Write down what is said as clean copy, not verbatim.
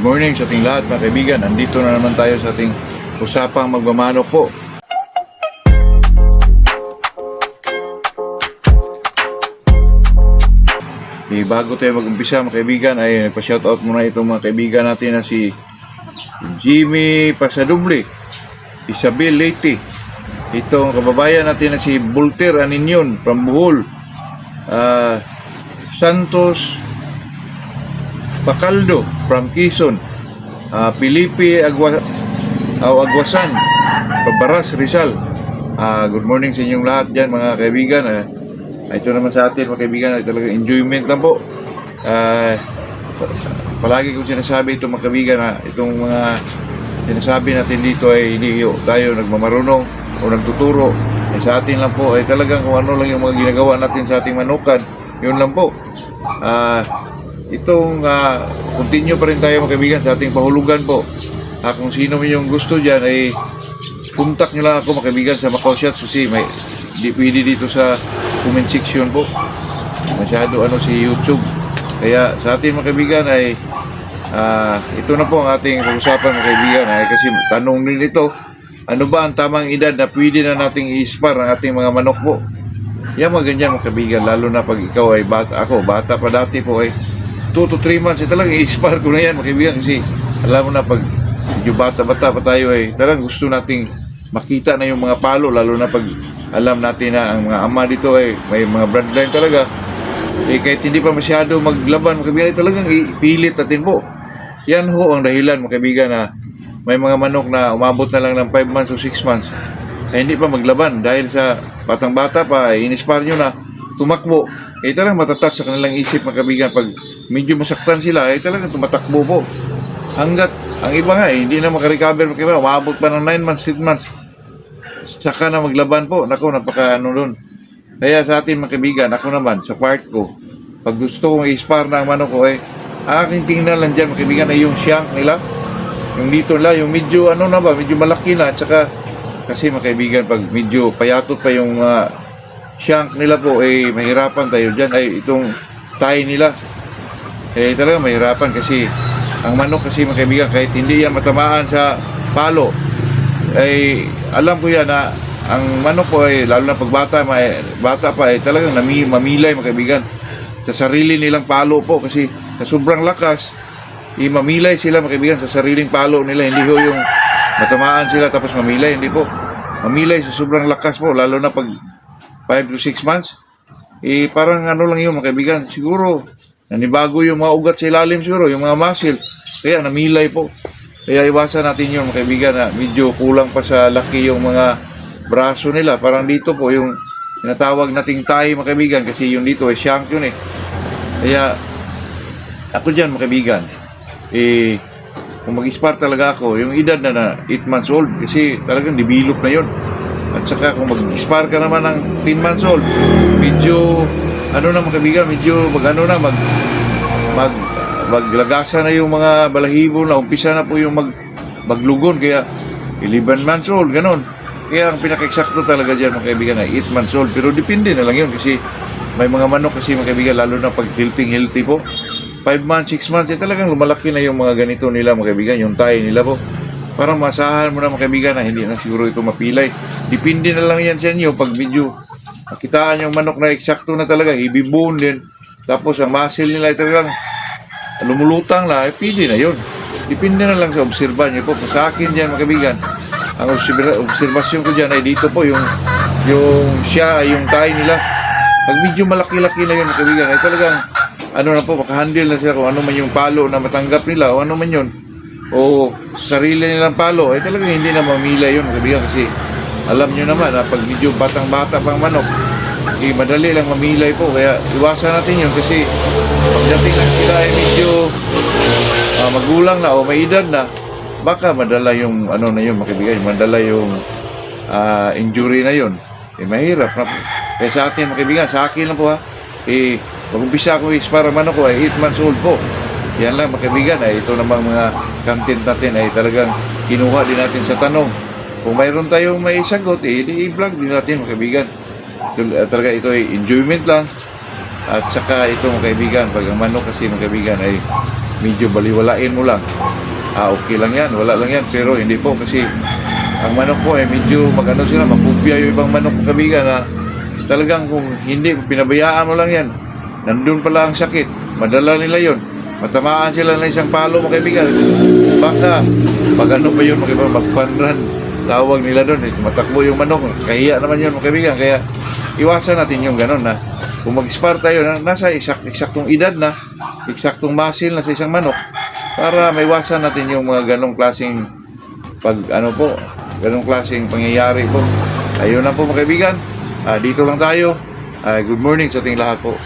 Good morning sa ating lahat mga kaibigan. Andito na naman tayo sa ating usapang magmamanok po. Bago tayo mag-umpisa mga kaibigan ay nagpa-shoutout muna itong mga kaibigan natin na si Jimmy Pasadoble, Isabel Leite, itong kababayan natin na si Volter Aninyon from Bohol, Santos Pacaldo from Quezon, Felipe Aguasan, Pabaras, Rizal. Good morning sa inyong lahat dyan mga kaibigan. Ito naman sa atin mga kaibigan ay talagang enjoyment lang po. Palagi kong sinasabi ito mga kaibigan na itong mga sinasabi natin dito ay hindi tayo nagmamarunong o nagtuturo. Sa atin lang po ay talagang kung ano lang yung mga ginagawa natin sa ating manukan, yun lang po. Itong continue pa rin tayo mga kaibigan sa ating pahulugan po. Kung sino man yung gusto dyan ay contact nyo lang ako mga kaibigan sa Macau Shots kasi may pwede dito sa comment section po. Masyado si YouTube. Kaya sa ating mga kaibigan ay ito na po ang ating pag-usapan mga kaibigan kasi tanong din ito, ano ba ang tamang edad na pwede na nating i-spar ang ating mga manok po? Yan mga ganyan mga kaibigan, lalo na pag ikaw ay bata. Ako bata pa dati po ay 2 to 3 months talagang i-spar ko na yan mga kaibigan kasi alam mo na pag medyo bata-bata pa tayo ay talagang gusto nating makita na yung mga palo, lalo na pag alam natin na ang mga ama dito ay may mga bloodline talaga kahit hindi pa masyado maglaban mga kaibigan ay talagang ipilit natin po. Yan ho ang dahilan mga kaibigan na may mga manok na umabot na lang ng 5 months o 6 months ay hindi pa maglaban dahil sa batang-bata pa ay in-spar nyo na tumakbo. Talagang matatak sa kanilang isip mga kaibigan. Pag medyo masaktan sila, talagang tumatakbo po. Hanggat, ang iba nga hindi na makarecover mga kaibigan. Umabot pa ng 9 months, 10 months. Saka na maglaban po. Naku, napaka doon. Kaya sa atin mga kaibigan, ako naman, sa part ko, pag gusto kong i-spar na ang manok ko, aking tingnan lang dyan mga kaibigan ay yung shank nila. Yung dito nila, yung medyo medyo malaki na. At saka, kasi mga kaibigan, pag medyo payatot pa yung shank nila po mahirapan tayo dyan itong tayo nila talaga mahirapan kasi ang manok kasi mga kaibigan kahit hindi yan matamaan sa palo alam ko yan na ang manok po lalo na pag bata pa talagang mamilay mga kaibigan sa sarili nilang palo po kasi sa sobrang lakas mamilay sila mga kaibigan sa sariling palo nila, hindi ho yung matamaan sila tapos mamilay, hindi po mamilay sa sobrang lakas po lalo na pag 5 to 6 months, parang lang yun mga kaibigan, siguro nanibago yung mga ugat sa ilalim siguro, yung mga muscle, kaya namilay po. Kaya iwasan natin yun mga kaibigan na medyo kulang pa sa laki yung mga braso nila, parang dito po yung tinatawag nating tayo mga kaibigan, kasi yung dito shank yun Kaya ako dyan mga kaibigan, kung mag-spar talaga ako, yung edad na 8 months old, kasi talagang develop na yun. At saka kung mag-spar ka naman ng 10 months old, medyo na mga kaibigan, medyo maglagasa na yung mga balahibo na, umpisa na po yung maglugon, kaya 11 months old, ganon. Kaya ang pinaka-eksakto talaga dyan mga kaibigan ay 8 months old, pero depende na lang yun kasi may mga manok kasi mga kaibigan, lalo na pag healthy po, 5 months, 6 months, talagang lumalaki na yung mga ganito nila mga kaibigan, yung tayo nila po. Parang masahan mo na mga kaibigan na hindi na siguro ito mapilay. Depende na lang yan sa inyo. Pag medyo makitaan yung manok na eksakto na talaga, ibibone din. Tapos ang muscle nila ay talagang lumulutang na, pwede na yun. Depende na lang sa obserban nyo po. Sa akin dyan mga kaibigan, ang obserbasyon ko dyan ay dito po yung siya, yung tayo nila. Pag medyo malaki-laki na yun mga kaibigan, ay talagang na po, makahandle na sila kung ano man yung palo na matanggap nila o ano man yun. O sarili nilang palo, talagang hindi na mamila yun kaibigan kasi alam nyo naman na pag medyo batang-bata pang manok madali lang mamilay po, kaya iwasan natin yun kasi pagdating na sila medyo magulang na o may edad na, baka madala yung na yun mga kaibigan, madala yung injury na yun mahirap na po. Kaya sa atin mga kaibigan, sa akin lang po mag-umpisa ako para manok ko 8 months old po. Yan lang mga kaibigan, ito namang mga content natin ay talagang kinuha din natin sa tanong. Kung mayroon tayong may sagot, i-vlog din natin mga kaibigan. Talaga ito ay enjoyment lang. At saka ito mga kaibigan, pag ang manok kasi mga kaibigan ay medyo baliwalain mo lang. okay lang yan, wala lang yan. Pero hindi po kasi ang manok po ay medyo magano sila, mapupya yung ibang manok kaibigan na talagang kung hindi, pinabayaan mo lang yan, nandun pala ang sakit, madala nila yon, matamaan sila ng isang palo mga kaibigan, baka pag ano pa yun mga kaibigan, magpanran tawag nila doon, matakbo yung manok, kahiya naman yun mga kaibigan. Kaya iwasan natin yung ganon na kung mag-spar tayo na nasa eksaktong edad na, eksaktong muscle na sa isang manok, para maiwasan natin yung mga ganong klaseng ganong klaseng pangyayari po. Ayun lang po mga kaibigan. Dito lang tayo. Good morning sa ating lahat po.